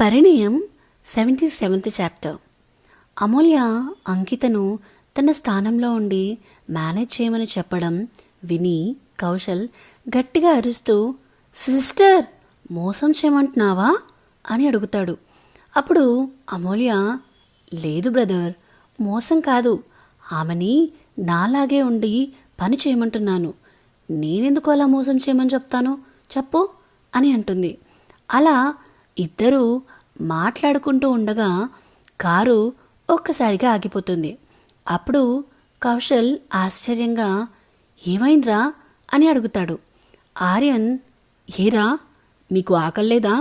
పరిణయం 77th chapter. అమూల్య అంకితను తన స్థానంలో ఉండి మేనేజ్ చేయమని చెప్పడం విని కౌశల్ గట్టిగా అరుస్తూ, సిస్టర్ మోసం చేయమంటున్నావా అని అడుగుతాడు. అప్పుడు అమూల్య, లేదు బ్రదర్, మోసం కాదు, ఆమెని నాలాగే ఉండి పని చేయమంటున్నాను. నేనెందుకు అలా మోసం చేయమని చెప్తాను చెప్పు అని అంటుంది. అలా ఇద్దరూ మాట్లాడుకుంటూ ఉండగా కారు ఒక్కసారిగా ఆగిపోతుంది. అప్పుడు కౌశల్ ఆశ్చర్యంగా, ఏమైందిరా అని అడుగుతాడు. ఆర్యన్, ఏరా మీకు ఆకలేదా,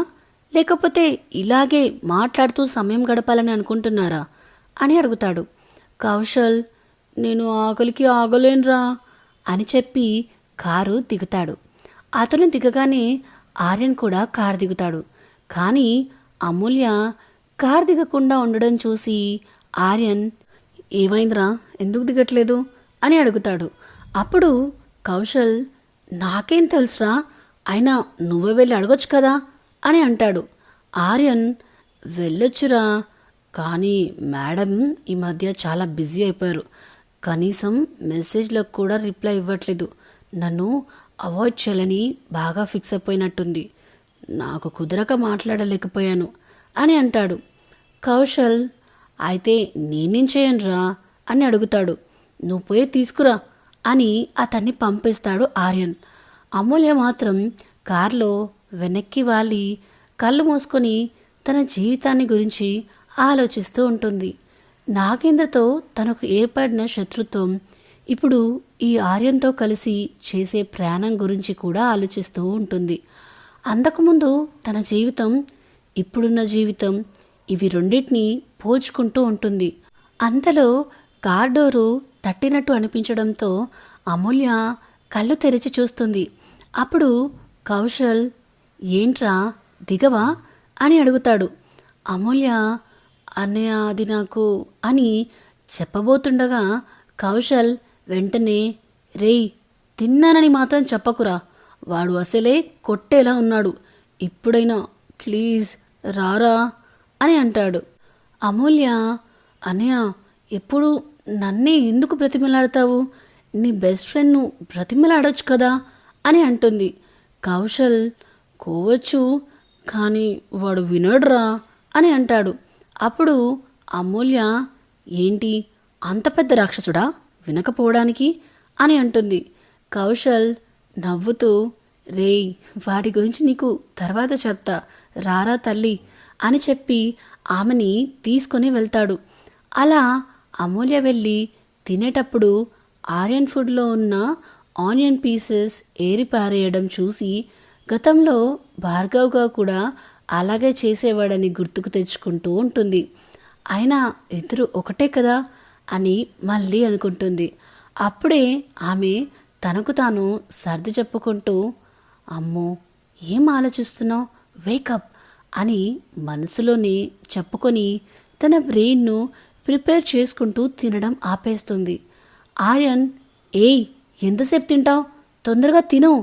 లేకపోతే ఇలాగే మాట్లాడుతూ సమయం గడపాలని అనుకుంటున్నారా అని అడుగుతాడు. కౌశల్, నేను ఆకలికి ఆగలేనురా అని చెప్పి కారు దిగుతాడు. అతను దిగగానే ఆర్యన్ కూడా కారు దిగుతాడు. కానీ అమూల్య కారు దిగకుండా ఉండడం చూసి ఆర్యన్, ఏమైందిరా, ఎందుకు దిగట్లేదు అని అడుగుతాడు. అప్పుడు కౌశల్, నాకేం తెలుసురా, అయినా నువ్వే వెళ్ళి అడగొచ్చు కదా అని అంటాడు. ఆర్యన్, వెళ్ళొచ్చురా, కానీ మేడం ఈ మధ్య చాలా బిజీ అయిపోయారు. కనీసం మెసేజ్లకు కూడా రిప్లై ఇవ్వట్లేదు. నన్ను అవాయిడ్ చేయాలని బాగా ఫిక్స్ అయిపోయినట్టుంది. నాకు కుదరక మాట్లాడలేకపోయాను అని అంటాడు. కౌశల్, అయితే నేనేం చేయనురా అని అడుగుతాడు. నువ్వు పోయి తీసుకురా అని అతన్ని పంపిస్తాడు ఆర్యన్. అమూల్య మాత్రం కారులో వెనక్కి వాలి కళ్ళు మూసుకొని తన జీవితాన్ని గురించి ఆలోచిస్తూ ఉంటుంది. నాగేంద్రతో తనకు ఏర్పడిన శత్రుత్వం ఇప్పుడు ఈ ఆర్యన్తో కలిసి చేసే ప్రయాణం గురించి కూడా ఆలోచిస్తూ ఉంటుంది. అంతకుముందు తన జీవితం, ఇప్పుడున్న జీవితం, ఇవి రెండింటినీ పోల్చుకుంటూ ఉంటుంది. అంతలో కార్ డోరు తట్టినట్టు అనిపించడంతో అమూల్య కళ్ళు తెరిచి చూస్తుంది. అప్పుడు కౌశల్, ఏంట్రా దిగవా అని అడుగుతాడు. అమూల్య, అన్నయ్య అది నాకు అని చెప్పబోతుండగా కౌశల్ వెంటనే, రేయ్ తిన్నానని మాత్రం చెప్పకురా, వాడు అసలే కొట్టేలా ఉన్నాడు, ఇప్పుడైనా ప్లీజ్ రారా అని అంటాడు. అమూల్య, అన్నయ్య ఎప్పుడు నన్నే ఎందుకు బ్రతిమలాడతావు, నీ బెస్ట్ ఫ్రెండ్ను బ్రతిమలాడొచ్చు కదా అని అంటుంది. కౌశల్, కోవచ్చు, కానీ వాడు వినడురా అని అంటాడు. అప్పుడు అమూల్య, ఏంటి అంత పెద్ద రాక్షసుడా వినకపోవడానికి అని అంటుంది. కౌశల్ నవ్వుతూ, రేయ్ వాడి గురించి నీకు తర్వాత చెప్తా, రారా తల్లి అని చెప్పి ఆమెని తీసుకొని వెళ్తాడు. అలా అమూల్య వెళ్ళి తినేటప్పుడు ఆర్యన్ ఫుడ్లో ఉన్న ఆనియన్ పీసెస్ ఏరిపారేయడం చూసి గతంలో భార్గవ్గా కూడా అలాగే చేసేవాడని గుర్తుకు తెచ్చుకుంటూ ఉంటుంది. అయినా ఇద్దరు ఒకటే కదా అని మళ్ళీ అనుకుంటుంది. అప్పుడే ఆమె తనకు తాను సర్ది చెప్పుకుంటూ, అమ్మో ఏం ఆలోచిస్తున్నావు, వేకప్ అని మనసులోనే చెప్పుకొని తన బ్రెయిన్ను ప్రిపేర్ చేసుకుంటూ తినడం ఆపేస్తుంది. ఆర్యన్, ఏయ్ ఎంతసేపు తింటావు, తొందరగా తిను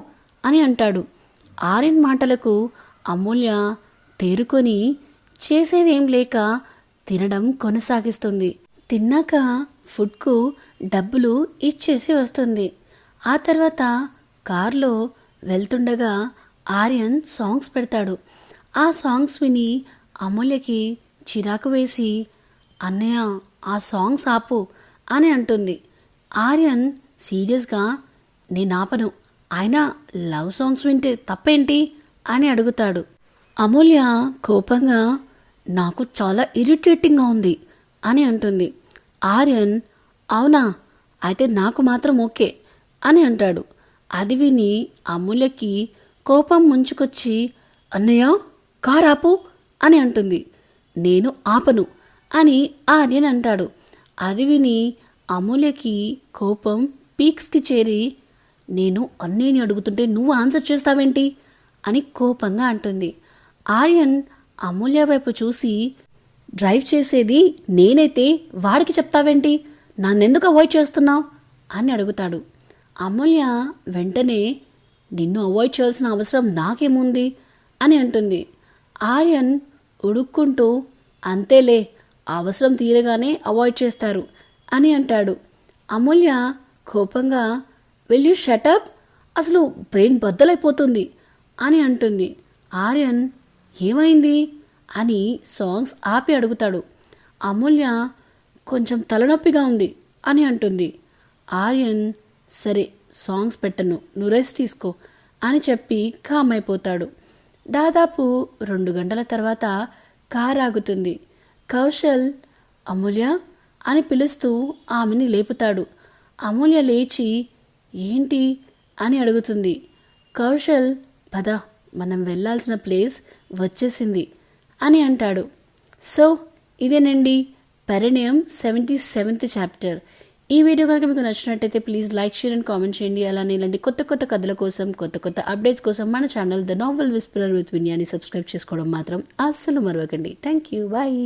అని అంటాడు. ఆర్యన్ మాటలకు అమూల్య తేరుకొని చేసేదేం లేక తినడం కొనసాగిస్తుంది. తిన్నాక ఫుడ్కు డబ్బులు ఇచ్చేసి వస్తుంది. ఆ తర్వాత కార్లో వెళ్తుండగా ఆర్యన్ సాంగ్స్ పెడతాడు. ఆ సాంగ్స్ విని అమూల్యకి చిరాకు వేసి, అన్నయ్య ఆ సాంగ్స్ ఆపు అని అంటుంది. ఆర్యన్ సీరియస్గా, నేను ఆపను, అయినా లవ్ సాంగ్స్ వింటే తప్పేంటి అని అడుగుతాడు. అమూల్య కోపంగా, నాకు చాలా ఇరిటేటింగ్గా ఉంది అని అంటుంది. ఆర్యన్, అవునా, అయితే నాకు మాత్రం ఓకే అని అంటాడు. అది విని అమూల్యకి కోపం ముంచుకొచ్చి, అన్నయ్య కార్ ఆపు అని అంటుంది. నేను ఆపను అని ఆర్యన్ అంటాడు. అది విని అమూల్యకి కోపం పీక్స్కి చేరి, నేను అన్నయ్యని అడుగుతుంటే నువ్వు ఆన్సర్ చేస్తావేంటి అని కోపంగా అంటుంది. ఆర్యన్ అమూల్య వైపు చూసి, డ్రైవ్ చేసేది నేనైతే వాడికి చెప్తావేంటి, నన్నెందుకు అవాయిడ్ చేస్తున్నావు అని అడుగుతాడు. అమూల్య వెంటనే, నిన్ను అవాయిడ్ చేయాల్సిన అవసరం నాకేముంది అని అంటుంది. ఆర్యన్, ఉడుక్కుంటూ అంతేలే, అవసరం తీరగానే అవాయిడ్ చేస్తారు అని అంటాడు. అమూల్య కోపంగా విల్ యూ షటప్, అసలు బ్రెయిన్ బద్దలైపోతుంది అని అంటుంది. ఆర్యన్ ఏమైంది అని సాంగ్స్ ఆపి అడుగుతాడు. అమూల్య కొంచెం తలనొప్పిగా ఉంది అని అంటుంది. ఆర్యన్ సరే సాంగ్స్ పెట్టను, నువ్వు రెస్ట్ తీసుకో అని చెప్పి కామ్ అయిపోతాడు. దాదాపు 2 గంటల తర్వాత కార్ ఆగుతుంది. కౌశల్ అమూల్య అని పిలుస్తూ ఆమెని లేపుతాడు. అమూల్య లేచి ఏంటి అని అడుగుతుంది. కౌశల్ పద, మనం వెళ్ళాల్సిన ప్లేస్ వచ్చేసింది అని అంటాడు. సో ఇదేనండి పరిణయం 77th చాప్టర్. ఈ వీడియో కనుక మీకు నచ్చినట్టయితే please like, share and comment చేయండి. అలానే ఇలాంటి కొత్త కొత్త కథల కోసం, కొత్త కొత్త అప్డేట్స్ కోసం మన channel the novel whisperer with Vinyani subscribe చేసుకోవడం మాత్రం అస్సలు మరవకండి. Thank you, bye.